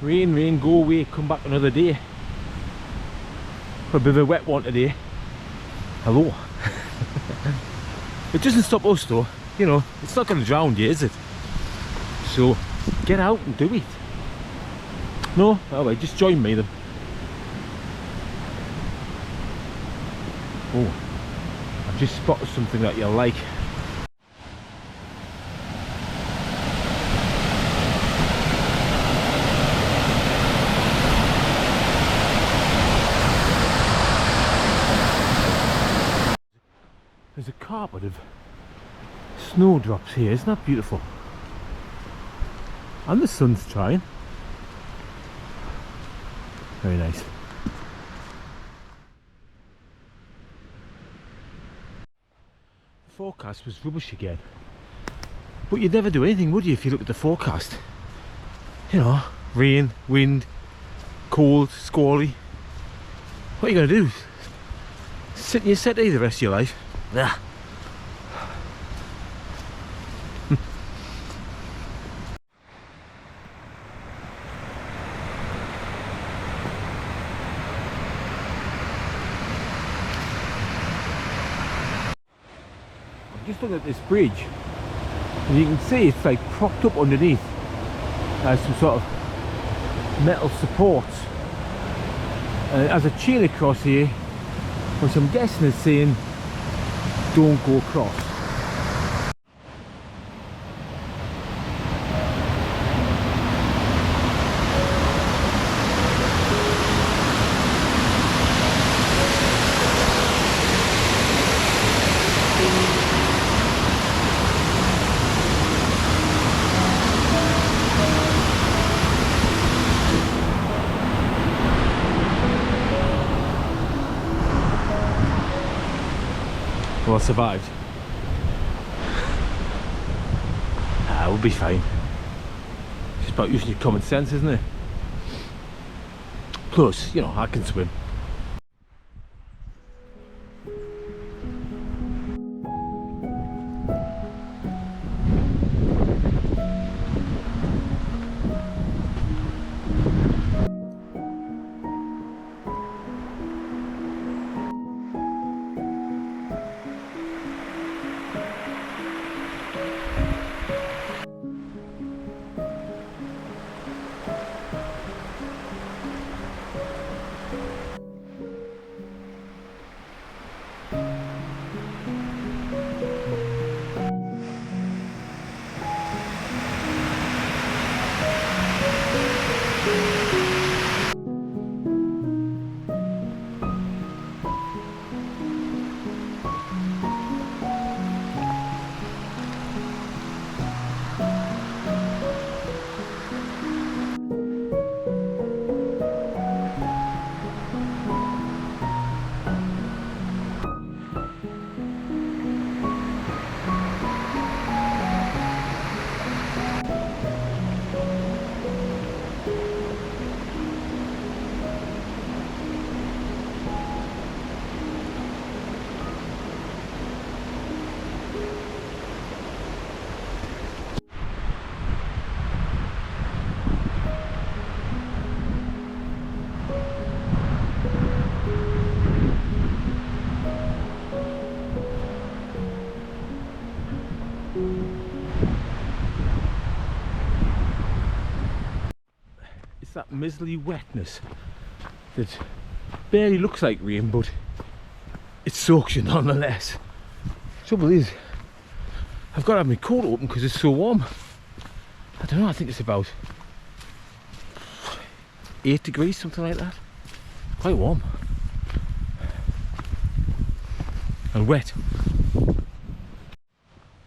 Rain, rain, go away, come back another day. For a bit of a wet one today. Hello. It doesn't stop us though, you know, it's not going to drown you, is it? So, get out and do it. No? Alright, just join me then. Oh, I've just spotted something that you'll like. There's a carpet of snowdrops here, isn't that beautiful? And the sun's trying. Very nice. The forecast was rubbish again. But you'd never do anything, would you, if you look at the forecast? You know, rain, wind, cold, squally. What are you going to do? Sit in your settee the rest of your life? Nah. Just look at this bridge, and you can see it's like propped up underneath. There's some sort of metal supports, and it has a chain across here, which I'm guessing is saying don't go across. Well, I survived. We'll be fine. It's about using your common sense, isn't it? Plus, you know, I can swim. That miserly wetness that barely looks like rain, but it soaks you nonetheless. Trouble is, I've got to have my coat open because it's so warm. I don't know, I think it's about 8 degrees, something like that. Quite warm and wet.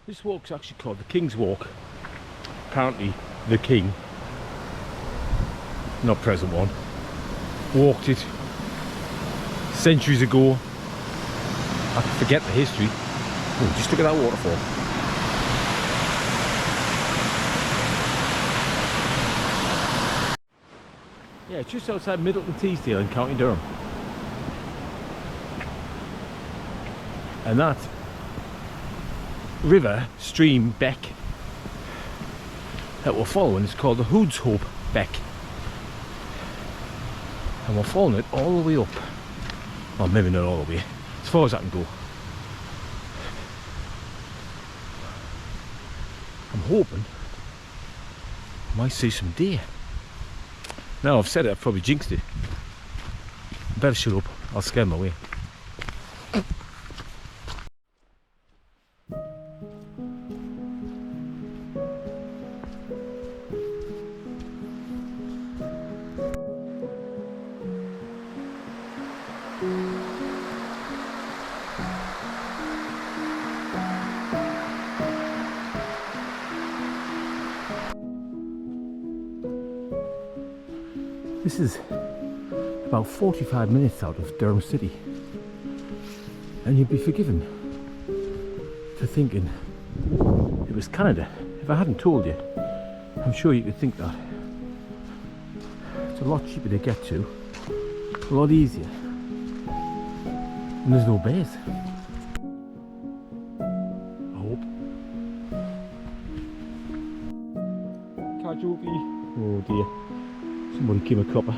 This walk's actually called the King's Walk. Apparently the King, not present one, walked it centuries ago. I forget the history. Oh, just look at that waterfall. Yeah, it's just outside Middleton Teesdale in County Durham. And that river, stream, beck that we're following is called the Hudeshope Beck. and we're following it all the way up. Well, maybe not all the way, as far as I can go. I'm hoping I might see some deer. Now I've said it, I've probably jinxed it. I better shut up, I'll scare them away. This is about 45 minutes out of Durham City, and you'd be forgiven for thinking it was Canada. If I hadn't told you, I'm sure you could think that. It's a lot cheaper to get to, a lot easier, and there's no bears. I hope. Kajuki. Oh dear. Somebody came a copper.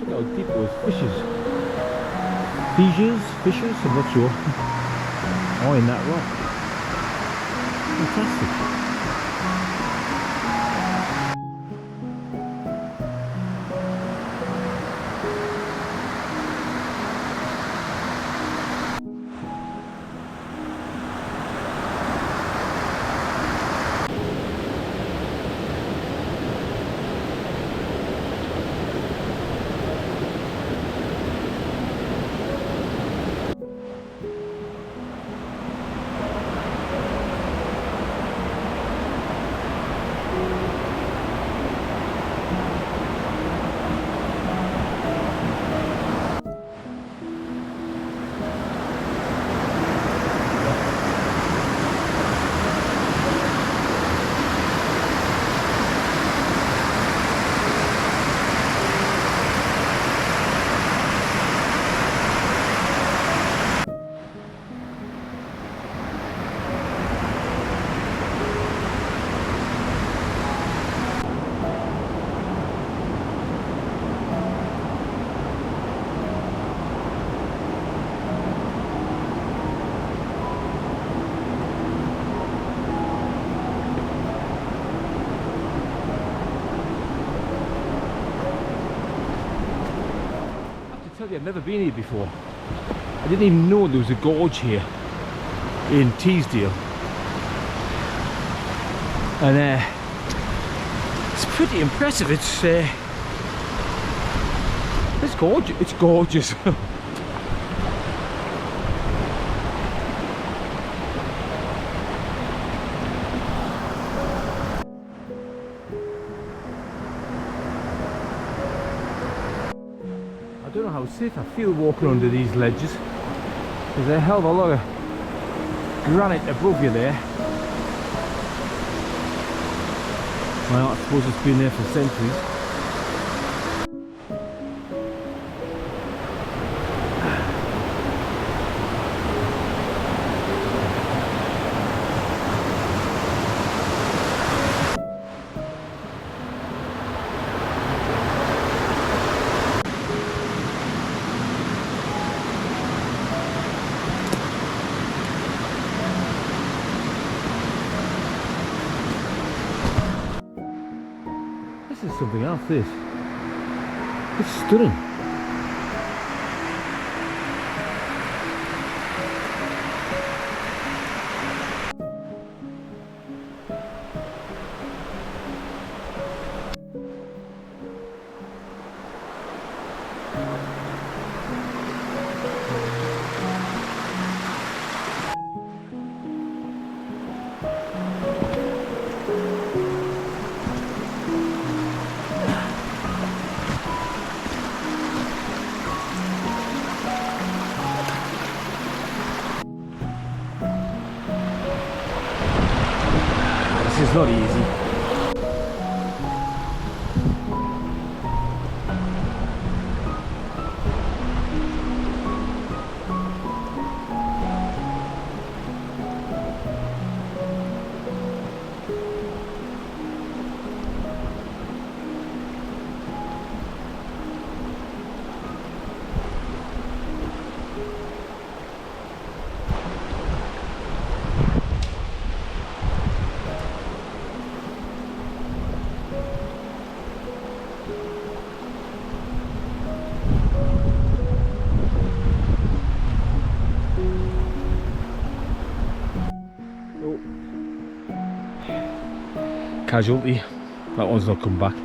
Look how deep those fishes. Fishes, I'm not sure. Oh, in that rock. Fantastic. I've never been here before. I didn't even know there was a gorge here in Teesdale, and it's pretty impressive. It's gorgeous. It's gorgeous. I don't know how safe I feel walking under these ledges. There's a hell of a lot of granite above you there. Well, I suppose it's been there for centuries. This is something else, this. It's stunning. is not easy. Casualty, that one's not come back.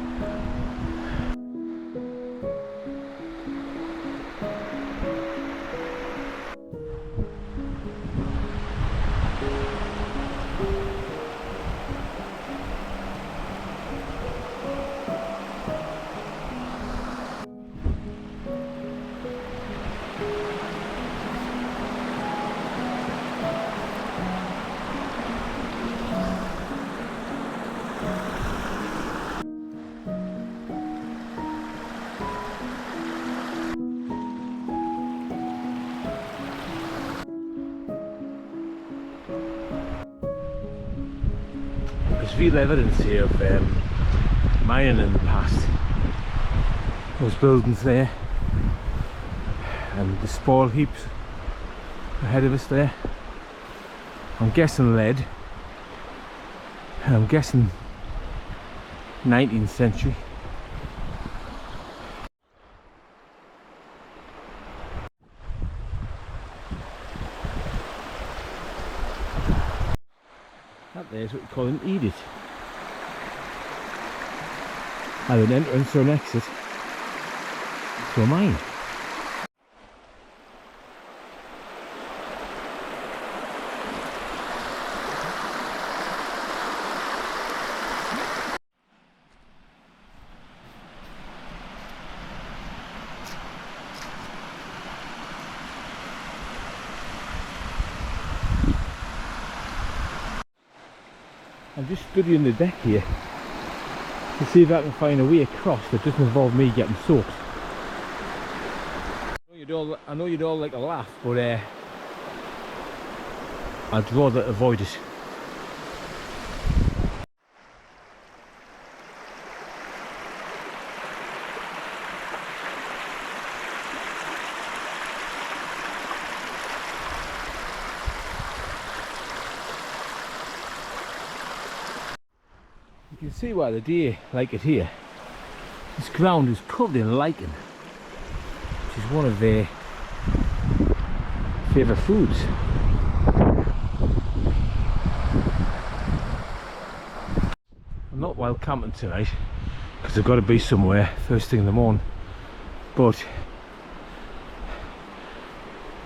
There's real evidence here of mining in the past. Those buildings there and the spoil heaps ahead of us there. I'm guessing lead, and I'm guessing 19th century. That there's what we call an edict. Either an entrance or an exit to a mine. I'm just studying the deck here to see if I can find a way across that doesn't involve me getting soaked. I know you'd all like to laugh, but I'd rather avoid it. You can see why the deer like it here. This ground is covered in lichen, which is one of their favourite foods. I'm not wild camping tonight because I've got to be somewhere first thing in the morning, but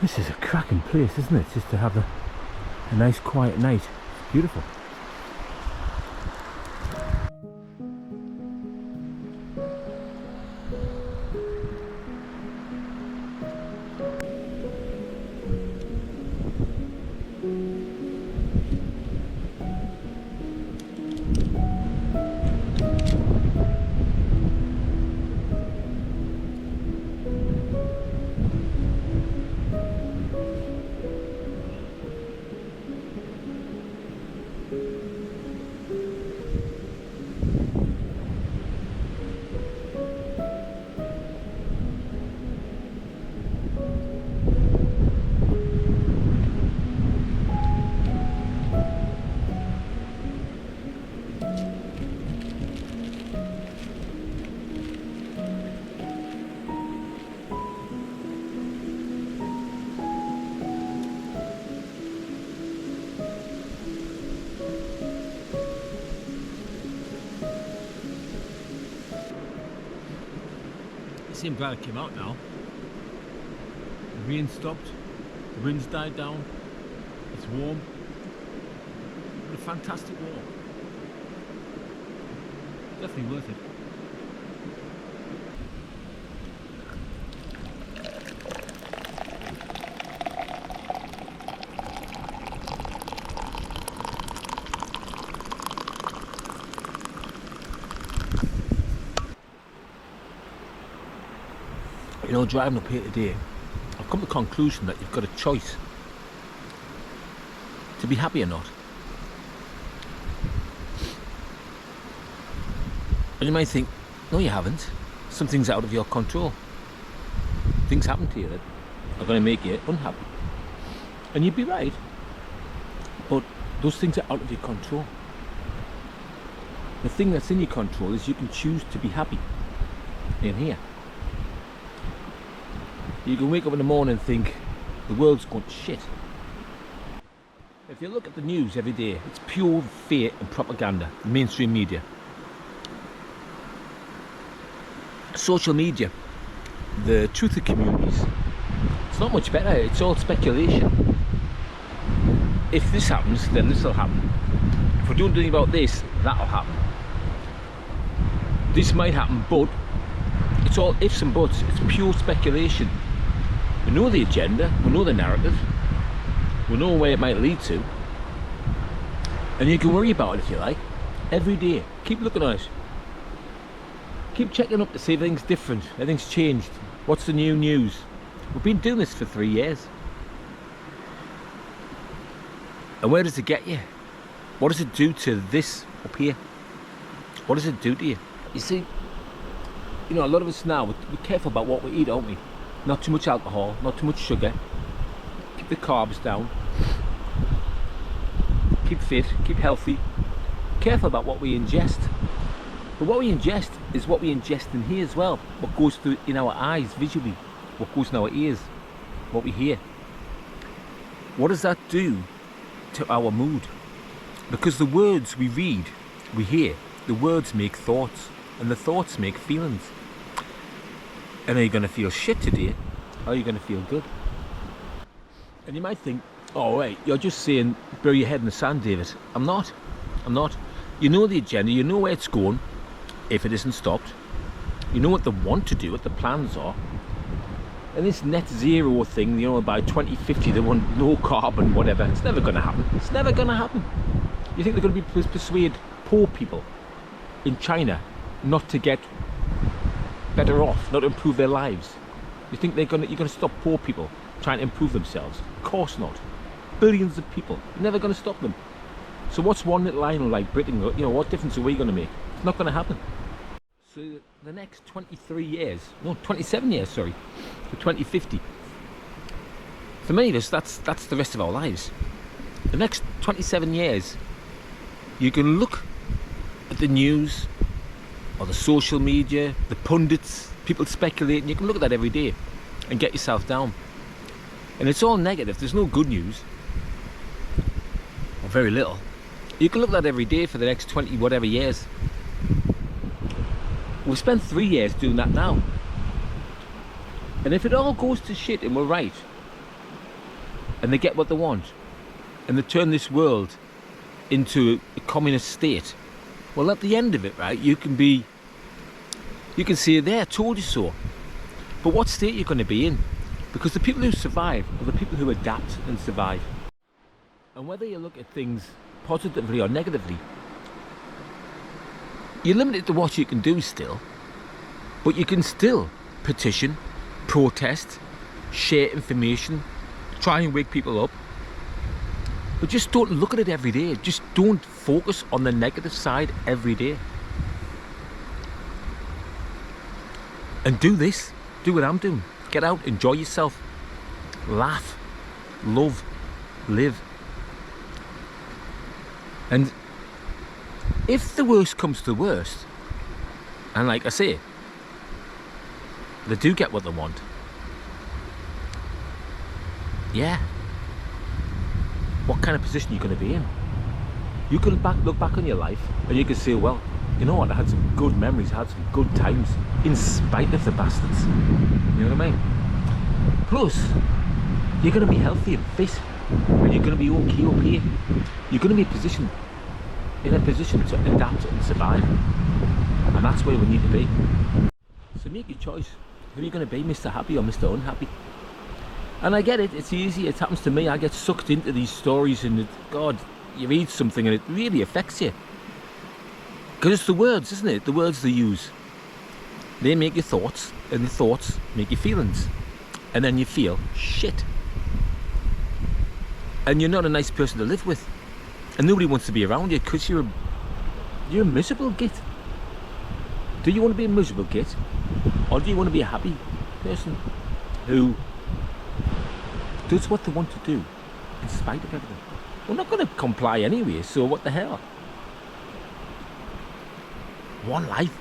this is a cracking place, isn't it? Just to have a nice quiet night. It's beautiful. I'm glad it came out now. The rain stopped, the wind's died down, it's warm. What a fantastic walk. Definitely worth it. You know, driving up here today, I've come to the conclusion that you've got a choice to be happy or not. And you might think, no you haven't. Something's out of your control. Things happen to you that are going to make you unhappy. And you'd be right. But those things are out of your control. The thing that's in your control is you can choose to be happy in here. You can wake up in the morning and think the world's going to shit. If you look at the news every day, it's pure fear and propaganda, the mainstream media. Social media, the truther communities, it's not much better, it's all speculation. If this happens, then this will happen. If we don't do anything about this, that'll happen. This might happen, but it's all ifs and buts, it's pure speculation. We know the agenda, we know the narrative, we know where it might lead to, and you can worry about it if you like, every day. Keep looking at it. Keep checking up to see if everything's different, everything's changed. What's the new news? We've been doing this for 3 years. And where does it get you? What does it do to this up here? What does it do to you? You see, you know, a lot of us now, we're careful about what we eat, aren't we? Not too much alcohol, not too much sugar. Keep the carbs down. Keep fit, keep healthy. Careful about what we ingest. But what we ingest is what we ingest in here as well. What goes through in our eyes visually, what goes in our ears, what we hear. What does that do to our mood? Because the words we read, we hear, the words make thoughts, and the thoughts make feelings. And are you going to feel shit today, or are you going to feel good? And you might think, oh wait, you're just saying bury your head in the sand, David. I'm not. You know the agenda, you know where it's going. If it isn't stopped, you know what they want to do, what the plans are. And this net zero thing, you know, by 2050 they want no carbon, whatever, it's never going to happen. It's never going to happen. You think they're going to persuade poor people in China not to get better off, not to improve their lives? You think you're going to stop poor people trying to improve themselves? Of course not. Billions of people, you're never going to stop them. So what's one little island like Britain, you know, what difference are we going to make? It's not going to happen. So the next 27 years, sorry, to 2050. For many of us, that's the rest of our lives. The next 27 years, you can look at the news, or the social media, the pundits, people speculating, you can look at that every day and get yourself down. And it's all negative, there's no good news, or very little. You can look at that every day for the next 20 whatever years. We've spent 3 years doing that now. And if it all goes to shit and we're right, and they get what they want, and they turn this world into a communist state, well, at the end of it, right, you can say, there, I told you so. But what state you're going to be in? Because the people who survive are the people who adapt and survive. And whether you look at things positively or negatively, you're limited to what you can do still, but you can still petition, protest, share information, try and wake people up. But just don't look at it every day. Just don't focus on the negative side every day. And do this. Do what I'm doing. Get out, enjoy yourself, laugh, love, live. And if the worst comes to the worst, and like I say, they do get what they want, yeah, what kind of position are you going to be in? You can look back on your life and you can say, well, you know what, I had some good memories, I had some good times, in spite of the bastards. You know what I mean? Plus, you're going to be healthy and fit, and you're going to be okay up here. You're going to be in a position to adapt and survive, and that's where we need to be. So make your choice. Who are you going to be, Mr. Happy or Mr. Unhappy? And I get it, it's easy, it happens to me. I get sucked into these stories, and God, you read something and it really affects you. Because it's the words, isn't it? The words they use. They make your thoughts, and the thoughts make your feelings. And then you feel shit. And you're not a nice person to live with. And nobody wants to be around you because you're a miserable git. Do you want to be a miserable git? Or do you want to be a happy person who does what they want to do in spite of everything? We're not going to comply anyway, so what the hell? One life.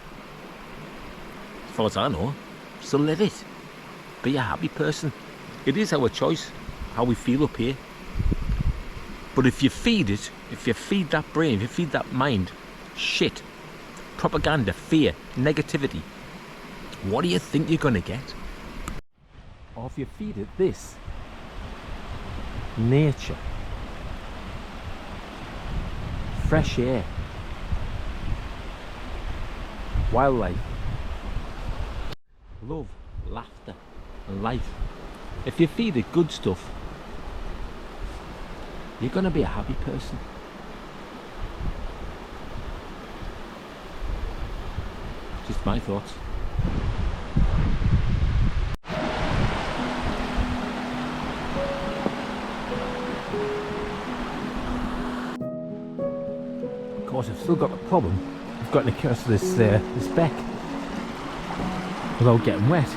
As far as I know, so live it. Be a happy person. It is our choice, how we feel up here. But if you feed it, if you feed that brain, if you feed that mind shit, propaganda, fear, negativity, what do you think you're going to get? Or if you feed it this, nature, fresh air, wildlife, love, laughter and life. If you feed it good stuff, you're going to be a happy person. Just my thoughts. Of course, I've still got the problem. I've got to cross this beck without getting wet.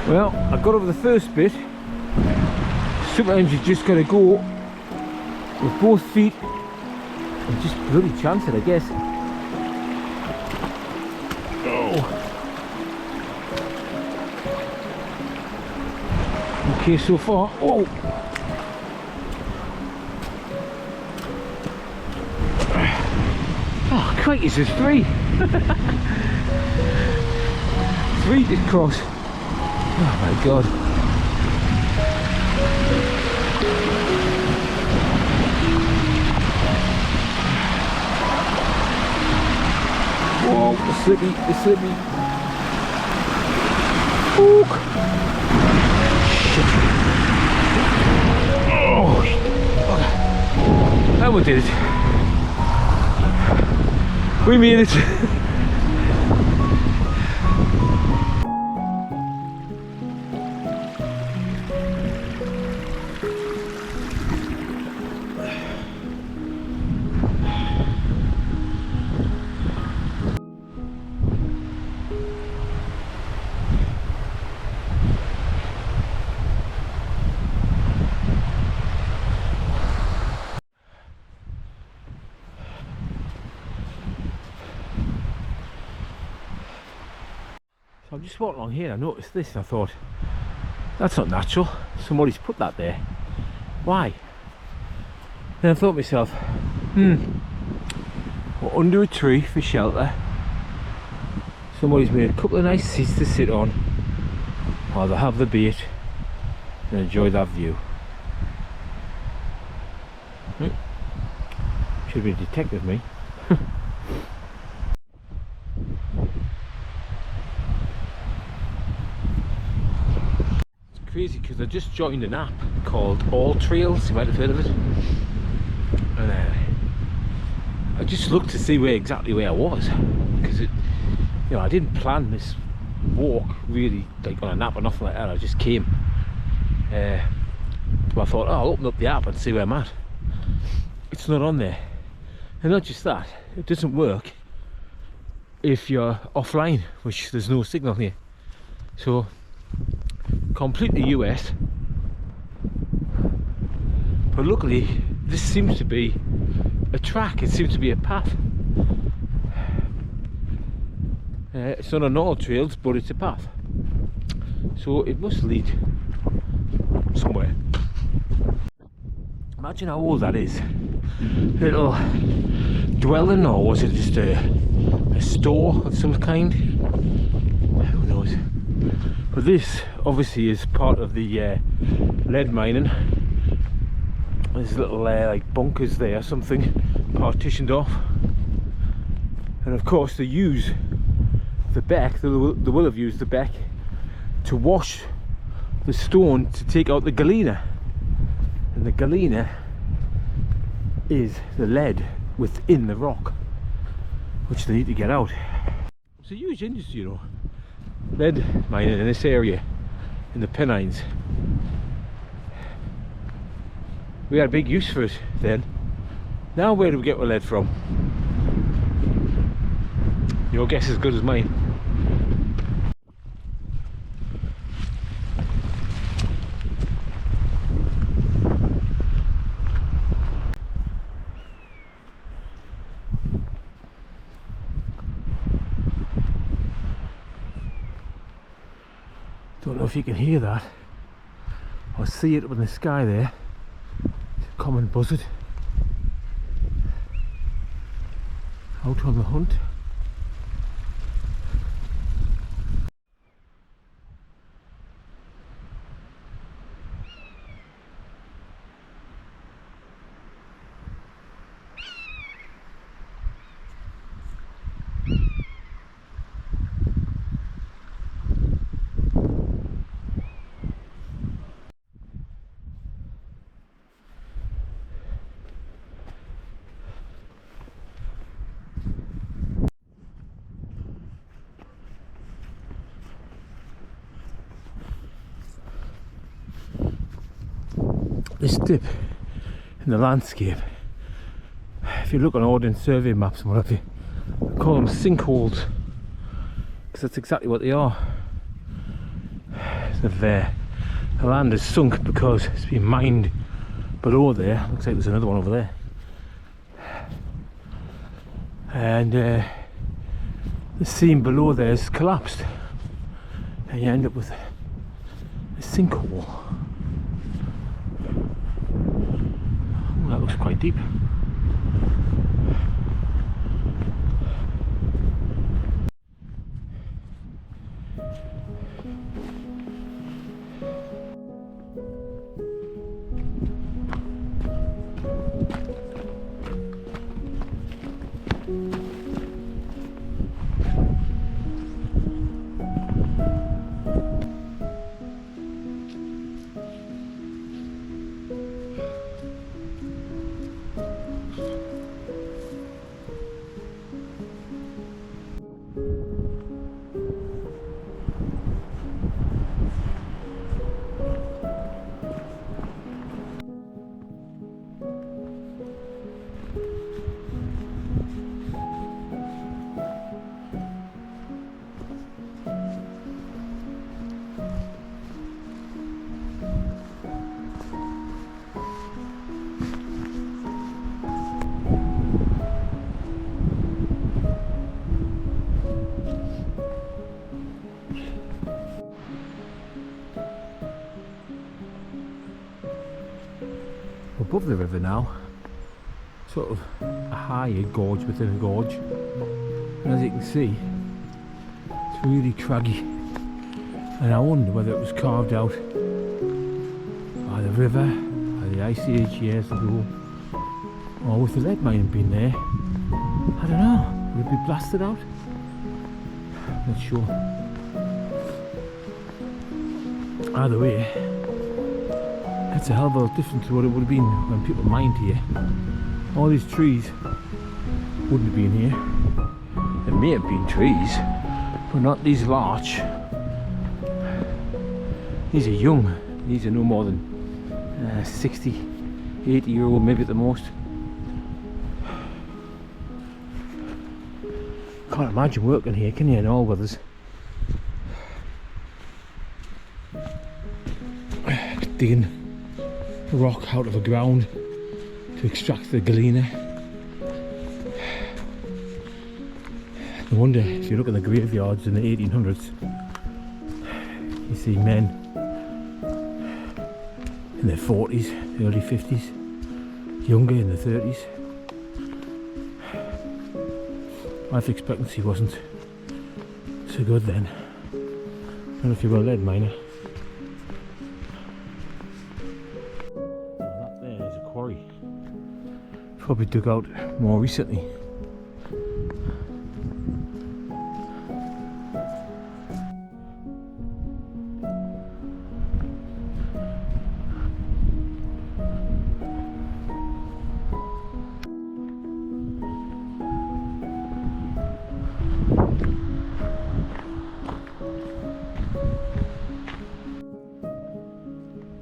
Well, I got over the first bit. Sometimes you just got to go with both feet and just bloody chance it, I guess. Oh. Okay, so far. Oh. Oh, crikey, there's 3. 3 to cross. Oh my god. Whoa, the slippy. Ooh. Shit. Oh, and we did it. We made it. I'm just walking along here and I noticed this and I thought, that's not natural, somebody's put that there. Why? Then I thought to myself, we're under a tree for shelter. Somebody's made a couple of nice seats to sit on while they have the bait and enjoy that view. Should be a detective, me. Crazy because I just joined an app called All Trails. You might have heard of it. And I just looked to see exactly where I was, because I didn't plan this walk really like on an app or nothing like that. I just came. But I thought, I'll open up the app and see where I'm at. It's not on there, and not just that, it doesn't work if you're offline, which there's no signal here. So completely US, but luckily this seems to be a track, it seems to be a path. It's not on all trails, but it's a path, so it must lead somewhere. Imagine how old that is. Little dwelling, or was it just a store of some kind? Who knows? knows. But this obviously is part of the lead mining. There's little like bunkers there, something partitioned off. And of course they use the beck, they will have used the beck to wash the stone to take out the galena. And the galena is the lead within the rock, which they need to get out. It's a huge industry, you know, lead mining in this area, in the Pennines. We had a big use for it then. Now where do we get our lead from? Your guess is as good as mine. Don't know if you can hear that or see it up in the sky there. It's a common buzzard out on the hunt. This dip in the landscape, if you look on ordnance survey maps and whatever, they call them sinkholes, because that's exactly what they are. The land is sunk because it's been mined below there. Looks like there's another one over there. And the seam below there is collapsed, and you end up with a sinkhole. That looks quite deep. Above the river now, sort of a higher gorge within a gorge, and as you can see, it's really craggy, and I wonder whether it was carved out by the river, by the Ice Age years ago, or with the lead mine being there. I don't know, would it be blasted out? I'm not sure. Either way, it's a hell of a lot different to what it would have been when people mined here. All these trees wouldn't have been here. There may have been trees, but not these larch. These are young. These are no more than 60, 80-year-old, maybe at the most. Can't imagine working here, can you, in all weathers? Digging rock out of the ground to extract the galena. I wonder if you look at the graveyards in the 1800s, you see men in their 40s, early 50s, younger in their 30s. Life expectancy wasn't so good then. don't know if you were a lead miner. That there is a quarry. Probably dug out more recently.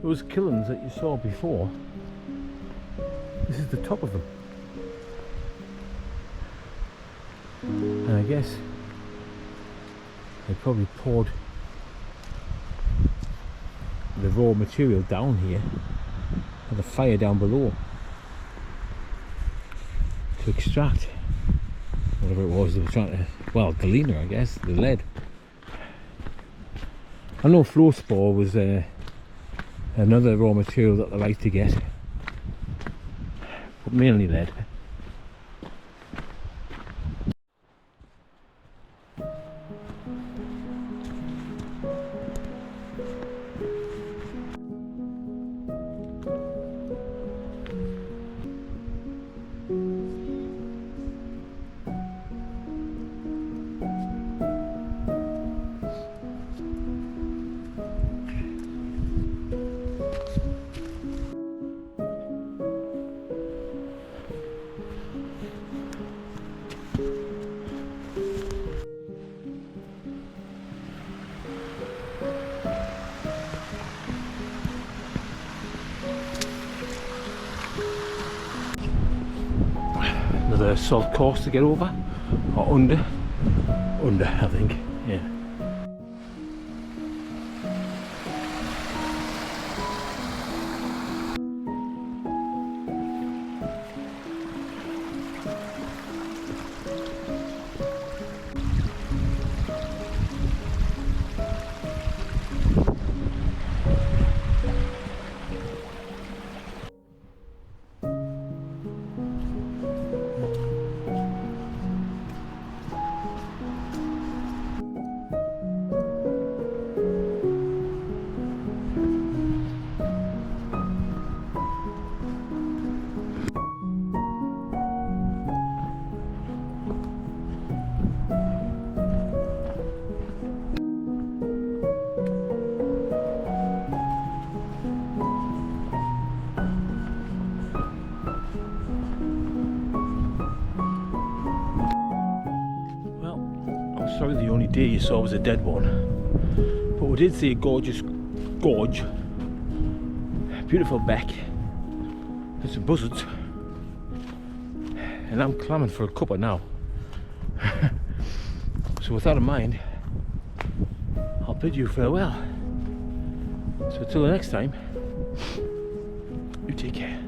Those kilns that you saw before, this is the top of them. And I guess they probably poured the raw material down here and the fire down below to extract whatever it was they were trying to, well, galena, I guess, the lead. I know fluorspar was another raw material that they like to get, but mainly lead. Another salt course to get over, or under, I think, yeah. Sorry, the only deer you saw was a dead one, but we did see a gorgeous gorge, beautiful beck, and some buzzards, and I'm clamming for a cuppa now. So with that in mind, I'll bid you farewell. So until the next time, you take care.